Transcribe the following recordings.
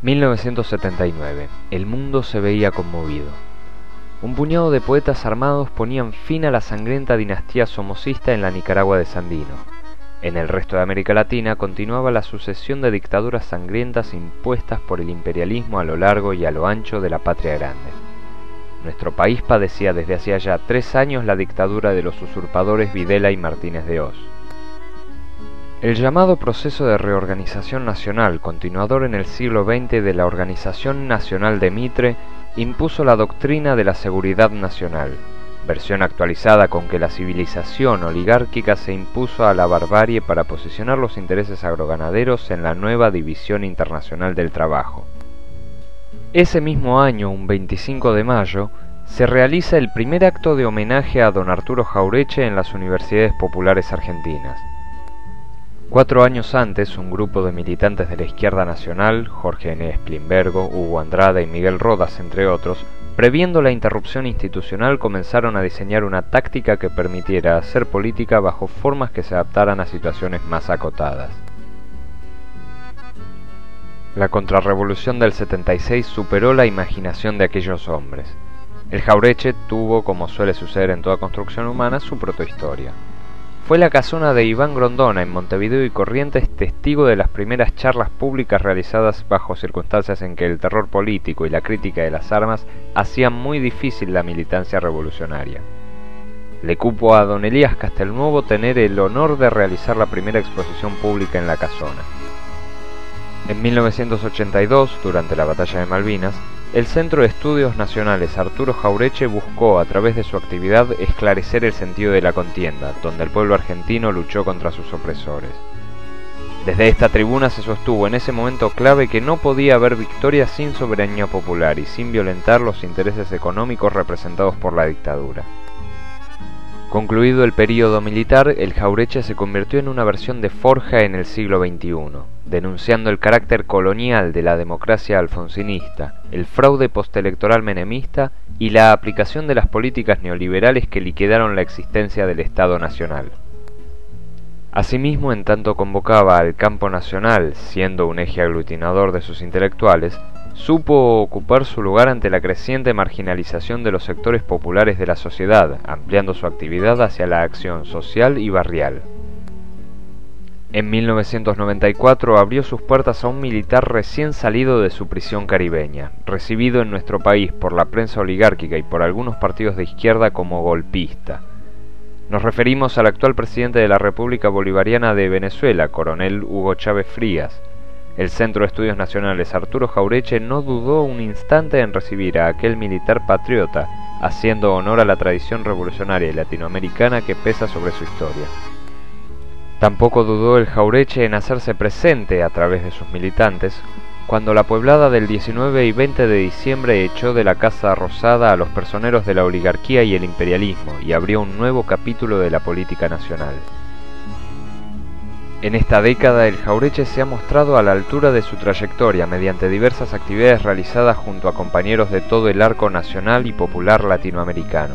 1979. El mundo se veía conmovido. Un puñado de poetas armados ponían fin a la sangrienta dinastía somocista en la Nicaragua de Sandino. En el resto de América Latina continuaba la sucesión de dictaduras sangrientas impuestas por el imperialismo a lo largo y a lo ancho de la patria grande. Nuestro país padecía desde hacía ya 3 años la dictadura de los usurpadores Videla y Martínez de Hoz. El llamado proceso de reorganización nacional, continuador en el siglo XX de la Organización Nacional de Mitre, impuso la doctrina de la seguridad nacional, versión actualizada con que la civilización oligárquica se impuso a la barbarie para posicionar los intereses agroganaderos en la nueva División Internacional del Trabajo. Ese mismo año, un 25 de mayo, se realiza el primer acto de homenaje a don Arturo Jauretche en las universidades populares argentinas. 4 años antes, un grupo de militantes de la izquierda nacional, Jorge N. Esplimbergo, Hugo Andrade y Miguel Rodas, entre otros, previendo la interrupción institucional, comenzaron a diseñar una táctica que permitiera hacer política bajo formas que se adaptaran a situaciones más acotadas. La contrarrevolución del 76 superó la imaginación de aquellos hombres. El Jauretche tuvo, como suele suceder en toda construcción humana, su protohistoria. Fue la casona de Iván Grondona en Montevideo y Corrientes testigo de las primeras charlas públicas realizadas bajo circunstancias en que el terror político y la crítica de las armas hacían muy difícil la militancia revolucionaria. Le cupo a don Elías Castelnuovo tener el honor de realizar la primera exposición pública en la casona. En 1982, durante la Batalla de Malvinas, el Centro de Estudios Nacionales Arturo Jauretche buscó, a través de su actividad, esclarecer el sentido de la contienda, donde el pueblo argentino luchó contra sus opresores. Desde esta tribuna se sostuvo en ese momento clave que no podía haber victoria sin soberanía popular y sin violentar los intereses económicos representados por la dictadura. Concluido el período militar, el Jauretche se convirtió en una versión de Forja en el siglo XXI, denunciando el carácter colonial de la democracia alfonsinista, el fraude postelectoral menemista y la aplicación de las políticas neoliberales que liquidaron la existencia del Estado Nacional. Asimismo, en tanto convocaba al campo nacional, siendo un eje aglutinador de sus intelectuales, supo ocupar su lugar ante la creciente marginalización de los sectores populares de la sociedad, ampliando su actividad hacia la acción social y barrial. En 1994 abrió sus puertas a un militar recién salido de su prisión caribeña, recibido en nuestro país por la prensa oligárquica y por algunos partidos de izquierda como golpista. Nos referimos al actual presidente de la República Bolivariana de Venezuela, coronel Hugo Chávez Frías. El Centro de Estudios Nacionales Arturo Jauretche no dudó un instante en recibir a aquel militar patriota, haciendo honor a la tradición revolucionaria y latinoamericana que pesa sobre su historia. Tampoco dudó el Jauretche en hacerse presente a través de sus militantes, cuando la pueblada del 19 y 20 de diciembre echó de la Casa Rosada a los personeros de la oligarquía y el imperialismo y abrió un nuevo capítulo de la política nacional. En esta década, el Jauretche se ha mostrado a la altura de su trayectoria mediante diversas actividades realizadas junto a compañeros de todo el arco nacional y popular latinoamericano.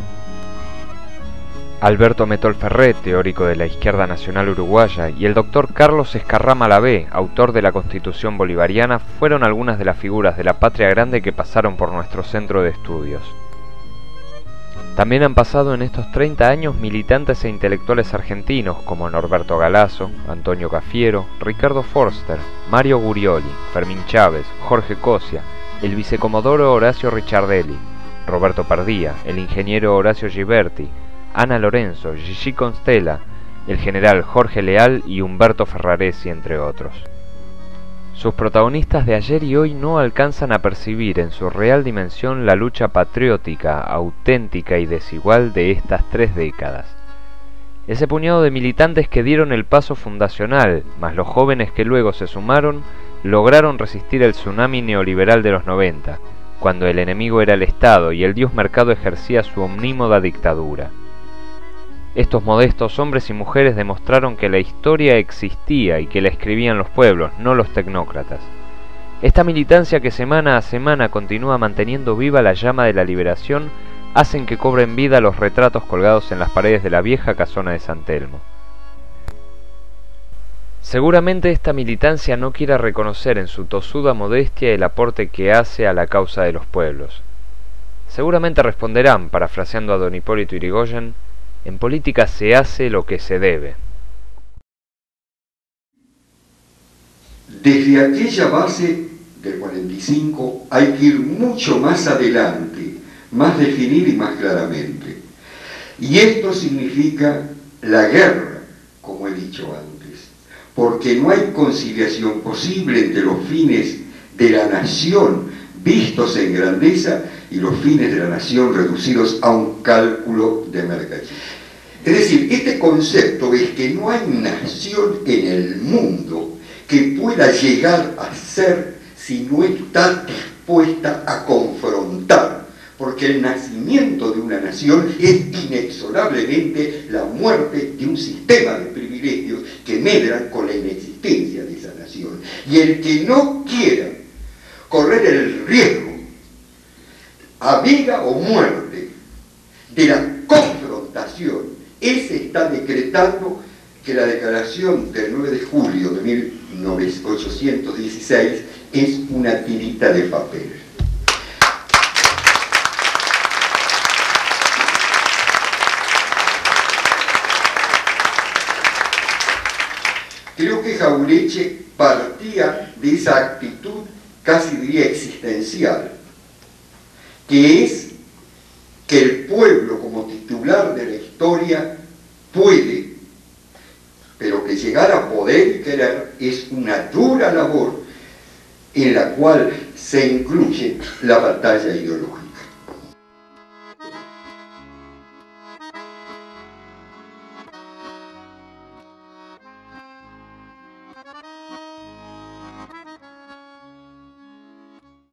Alberto Metol Ferré, teórico de la izquierda nacional uruguaya, y el doctor Carlos Escarrama Lavé, autor de la Constitución Bolivariana, fueron algunas de las figuras de la patria grande que pasaron por nuestro centro de estudios. También han pasado en estos 30 años militantes e intelectuales argentinos como Norberto Galazo, Antonio Cafiero, Ricardo Forster, Mario Gurioli, Fermín Chávez, Jorge Cosia, el vicecomodoro Horacio Ricciardelli, Roberto Pardía, el ingeniero Horacio Giberti, Ana Lorenzo, Gigi Constella, el general Jorge Leal y Humberto Ferraresi, entre otros. Sus protagonistas de ayer y hoy no alcanzan a percibir en su real dimensión la lucha patriótica, auténtica y desigual de estas 3 décadas. Ese puñado de militantes que dieron el paso fundacional, más los jóvenes que luego se sumaron, lograron resistir el tsunami neoliberal de los 90, cuando el enemigo era el Estado y el dios mercado ejercía su omnímoda dictadura. Estos modestos hombres y mujeres demostraron que la historia existía y que la escribían los pueblos, no los tecnócratas. Esta militancia que semana a semana continúa manteniendo viva la llama de la liberación hacen que cobren vida los retratos colgados en las paredes de la vieja casona de San Telmo. Seguramente esta militancia no quiera reconocer en su tosuda modestia el aporte que hace a la causa de los pueblos. Seguramente responderán, parafraseando a don Hipólito Yrigoyen, en política se hace lo que se debe. Desde aquella base del 45 hay que ir mucho más adelante, más definir y más claramente. Y esto significa la guerra, como he dicho antes, porque no hay conciliación posible entre los fines de la nación vistos en grandeza y los fines de la nación reducidos a un cálculo de mercancía. Es decir, este concepto es que no hay nación en el mundo que pueda llegar a ser si no está dispuesta a confrontar, porque el nacimiento de una nación es inexorablemente la muerte de un sistema de privilegios que medran con la inexistencia de esa nación. Y el que no quiera correr el riesgo, a vida o muerte, de la confrontación, ese está decretando que la declaración del 9 de julio de 1816 es una tirita de papel. Creo que Jauretche partía de esa actitud, casi diría existencial, que es que el pueblo como titular de la historia puede, pero que llegar a poder y querer es una dura labor en la cual se incluye la batalla ideológica.